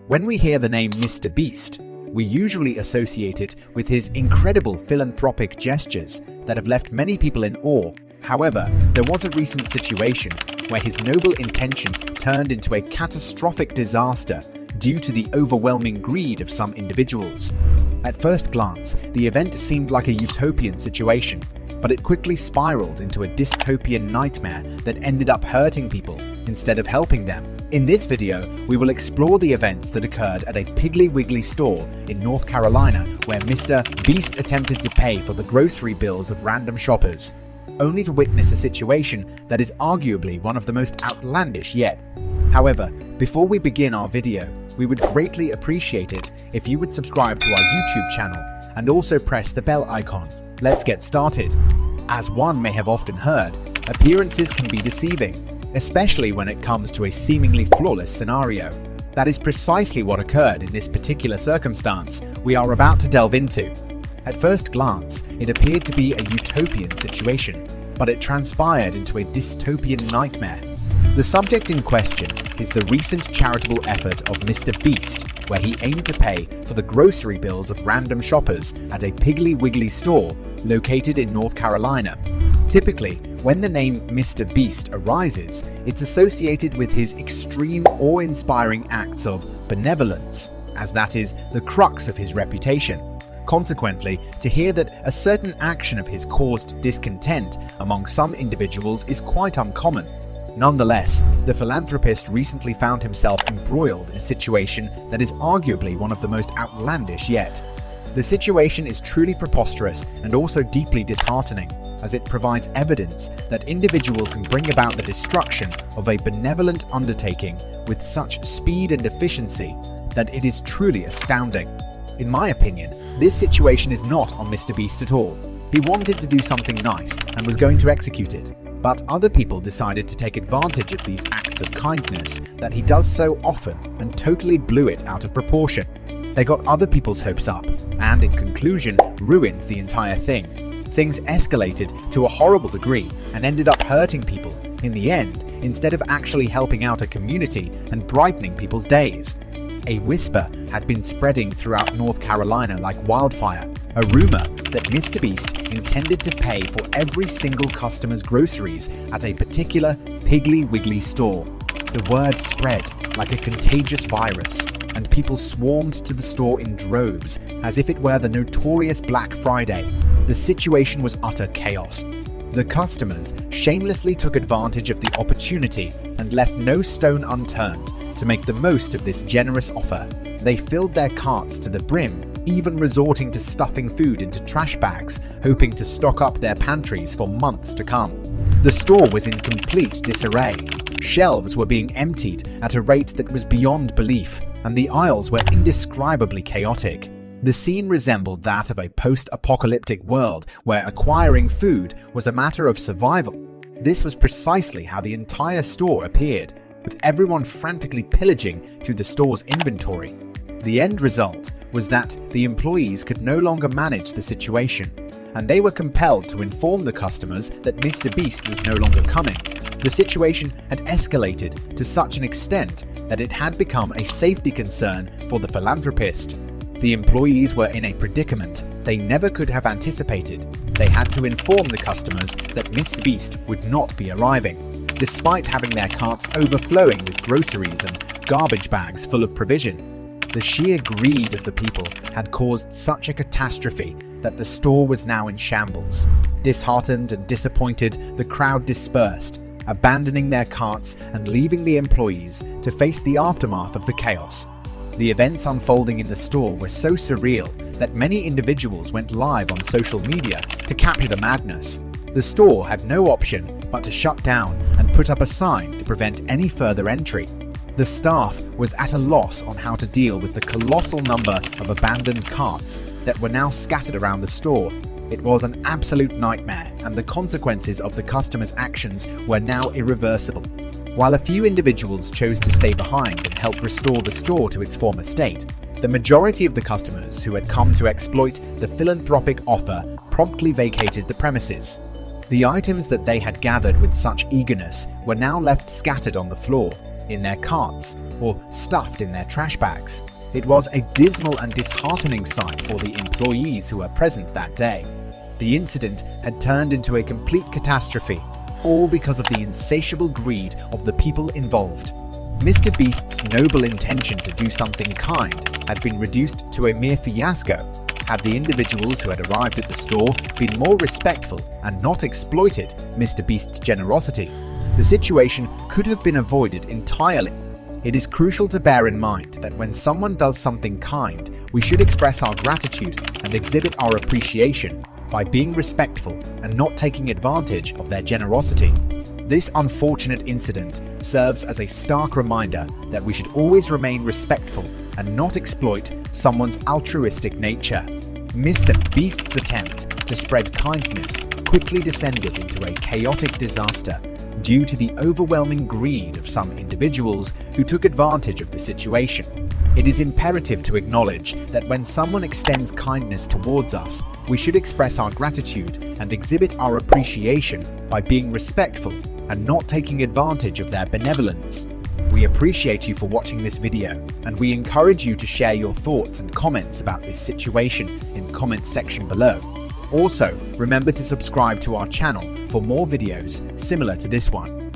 When we hear the name MrBeast, we usually associate it with his incredible philanthropic gestures that have left many people in awe. However, there was a recent situation where his noble intention turned into a catastrophic disaster due to the overwhelming greed of some individuals. At first glance, the event seemed like a utopian situation, but it quickly spiraled into a dystopian nightmare that ended up hurting people instead of helping them. In this video, we will explore the events that occurred at a Piggly Wiggly store in North Carolina where MrBeast attempted to pay for the grocery bills of random shoppers, only to witness a situation that is arguably one of the most outlandish yet. However, before we begin our video, we would greatly appreciate it if you would subscribe to our YouTube channel and also press the bell icon. Let's get started. As one may have often heard, appearances can be deceiving, especially when it comes to a seemingly flawless scenario. That is precisely what occurred in this particular circumstance we are about to delve into. At first glance, it appeared to be a utopian situation, but it transpired into a dystopian nightmare. The subject in question is the recent charitable effort of MrBeast, where he aimed to pay for the grocery bills of random shoppers at a Piggly Wiggly store located in North Carolina. Typically, when the name MrBeast arises, it's associated with his extreme awe-inspiring acts of benevolence, as that is the crux of his reputation. Consequently, to hear that a certain action of his caused discontent among some individuals is quite uncommon. Nonetheless, the philanthropist recently found himself embroiled in a situation that is arguably one of the most outlandish yet. The situation is truly preposterous and also deeply disheartening, as it provides evidence that individuals can bring about the destruction of a benevolent undertaking with such speed and efficiency that it is truly astounding. In my opinion, this situation is not on MrBeast at all. He wanted to do something nice and was going to execute it, but other people decided to take advantage of these acts of kindness that he does so often and totally blew it out of proportion. They got other people's hopes up and, in conclusion, ruined the entire thing. Things escalated to a horrible degree and ended up hurting people in the end, instead of actually helping out a community and brightening people's days. A whisper had been spreading throughout North Carolina like wildfire, a rumor that MrBeast intended to pay for every single customer's groceries at a particular Piggly Wiggly store. The word spread like a contagious virus, and people swarmed to the store in droves, as if it were the notorious Black Friday. The situation was utter chaos. The customers shamelessly took advantage of the opportunity and left no stone unturned to make the most of this generous offer. They filled their carts to the brim, even resorting to stuffing food into trash bags, hoping to stock up their pantries for months to come. The store was in complete disarray. Shelves were being emptied at a rate that was beyond belief, and the aisles were indescribably chaotic. The scene resembled that of a post-apocalyptic world where acquiring food was a matter of survival. This was precisely how the entire store appeared, with everyone frantically pillaging through the store's inventory. The end result was that the employees could no longer manage the situation, and they were compelled to inform the customers that MrBeast was no longer coming. The situation had escalated to such an extent that it had become a safety concern for the philanthropist. The employees were in a predicament they never could have anticipated. They had to inform the customers that MrBeast would not be arriving, despite having their carts overflowing with groceries and garbage bags full of provision. The sheer greed of the people had caused such a catastrophe that the store was now in shambles. Disheartened and disappointed, the crowd dispersed, abandoning their carts and leaving the employees to face the aftermath of the chaos. The events unfolding in the store were so surreal that many individuals went live on social media to capture the madness. The store had no option but to shut down and put up a sign to prevent any further entry. The staff was at a loss on how to deal with the colossal number of abandoned carts that were now scattered around the store. It was an absolute nightmare, and the consequences of the customers' actions were now irreversible. While a few individuals chose to stay behind and help restore the store to its former state, the majority of the customers who had come to exploit the philanthropic offer promptly vacated the premises. The items that they had gathered with such eagerness were now left scattered on the floor, in their carts or stuffed in their trash bags. It was a dismal and disheartening sight for the employees who were present that day. The incident had turned into a complete catastrophe, all because of the insatiable greed of the people involved. MrBeast's noble intention to do something kind had been reduced to a mere fiasco. Had the individuals who had arrived at the store been more respectful and not exploited MrBeast's generosity, the situation could have been avoided entirely. It is crucial to bear in mind that when someone does something kind, we should express our gratitude and exhibit our appreciation by being respectful and not taking advantage of their generosity. This unfortunate incident serves as a stark reminder that we should always remain respectful and not exploit someone's altruistic nature. MrBeast's attempt to spread kindness quickly descended into a chaotic disaster due to the overwhelming greed of some individuals who took advantage of the situation. It is imperative to acknowledge that when someone extends kindness towards us, we should express our gratitude and exhibit our appreciation by being respectful and not taking advantage of their benevolence. We appreciate you for watching this video, and we encourage you to share your thoughts and comments about this situation in the comments section below. Also, remember to subscribe to our channel for more videos similar to this one.